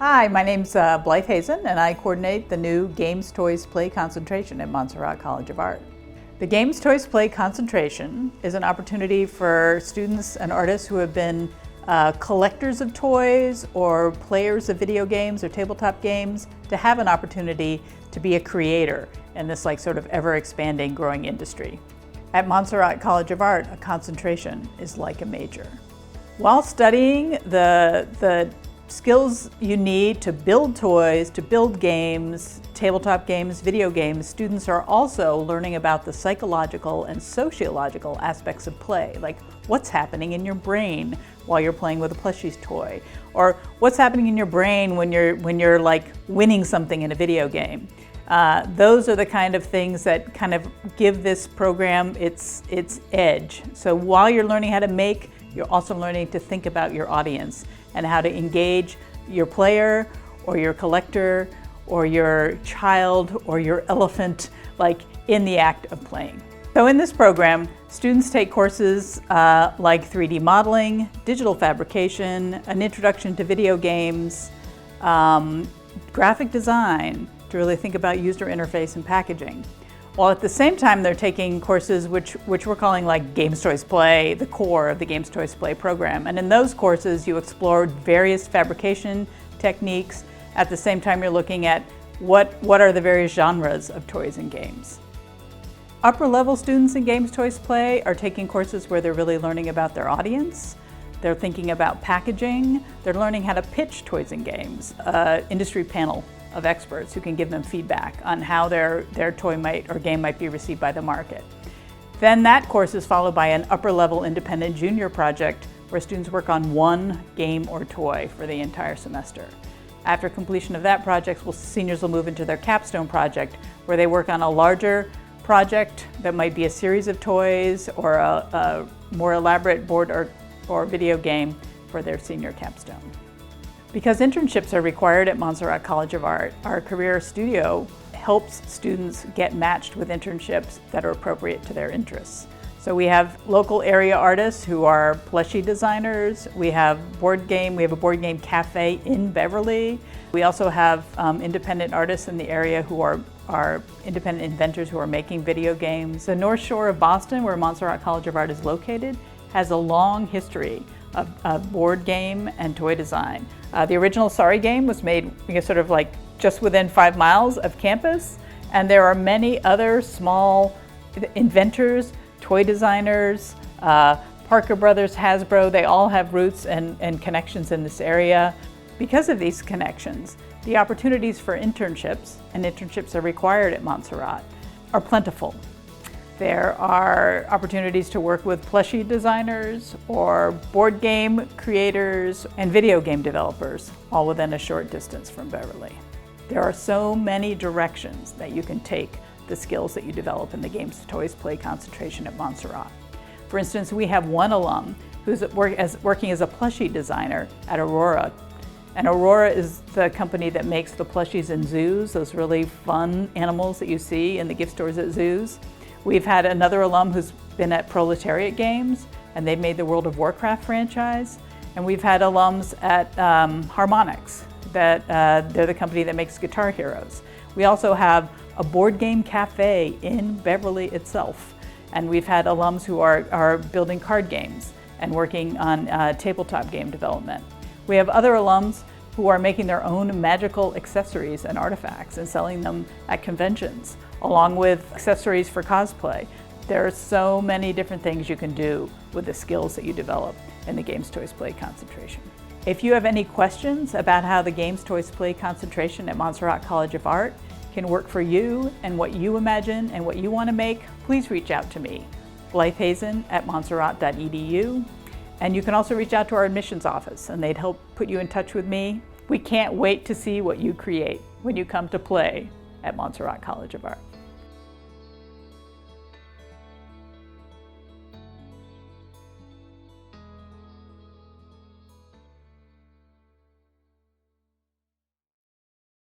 Hi, my name's Blythe Hazen, and I coordinate the new Games, Toys, Play concentration at Montserrat College of Art. The Games, Toys, Play concentration is an opportunity for students and artists who have been collectors of toys or players of video games or tabletop games to have an opportunity to be a creator in this sort of ever-expanding, growing industry. At Montserrat College of Art, a concentration is like a major. While studying the skills you need to build toys, to build games, tabletop games, video games, students are also learning about the psychological and sociological aspects of play, like what's happening in your brain while you're playing with a plushies toy, or what's happening in your brain when you're like winning something in a video game. Those are the kind of things that kind of give this program its edge. So while you're learning how to make, you're also learning to think about your audience and how to engage your player or your collector or your child or your elephant in the act of playing. So in this program, students take courses like 3D modeling, digital fabrication, an introduction to video games, graphic design, to really think about user interface and packaging. While at the same time they're taking courses which we're calling Games, Toys, Play, the core of the Games, Toys, Play program. And in those courses you explore various fabrication techniques. At the same time you're looking at what are the various genres of toys and games. Upper level students in Games, Toys, Play are taking courses where they're really learning about their audience. They're thinking about packaging. They're learning how to pitch toys and games. Industry panel of experts who can give them feedback on how their toy or game might be received by the market. Then that course is followed by an upper level independent junior project where students work on one game or toy for the entire semester. After completion of that project, seniors will move into their capstone project where they work on a larger project that might be a series of toys or a more elaborate board or video game for their senior capstone. Because internships are required at Montserrat College of Art, our career studio helps students get matched with internships that are appropriate to their interests. So we have local area artists who are plushie designers. We have a board game cafe in Beverly. We also have independent artists in the area who are independent inventors who are making video games. The North Shore of Boston, where Montserrat College of Art is located, has a long history of board game and toy design. The original Sorry game was made just within 5 miles of campus, and there are many other small inventors, toy designers, Parker Brothers, Hasbro, they all have roots and connections in this area. Because of these connections, the opportunities for internships, and internships are required at Montserrat, are plentiful. There are opportunities to work with plushie designers or board game creators and video game developers, all within a short distance from Beverly. There are so many directions that you can take the skills that you develop in the Games, Toys, Play concentration at Montserrat. For instance, we have one alum who's working as a plushie designer at Aurora. And Aurora is the company that makes the plushies in zoos, those really fun animals that you see in the gift stores at zoos. We've had another alum who's been at Proletariat Games, and they've made the World of Warcraft franchise. And we've had alums at Harmonix, they're the company that makes Guitar Heroes. We also have a board game cafe in Beverly itself. And we've had alums who are building card games and working on tabletop game development. We have other alums who are making their own magical accessories and artifacts and selling them at conventions, along with accessories for cosplay. There are so many different things you can do with the skills that you develop in the Games, Toys, Play concentration. If you have any questions about how the Games, Toys, Play concentration at Montserrat College of Art can work for you and what you imagine and what you want to make, please reach out to me, Blythe Hazen at montserrat.edu. And you can also reach out to our admissions office and they'd help put you in touch with me. We can't wait to see what you create when you come to play at Montserrat College of Art.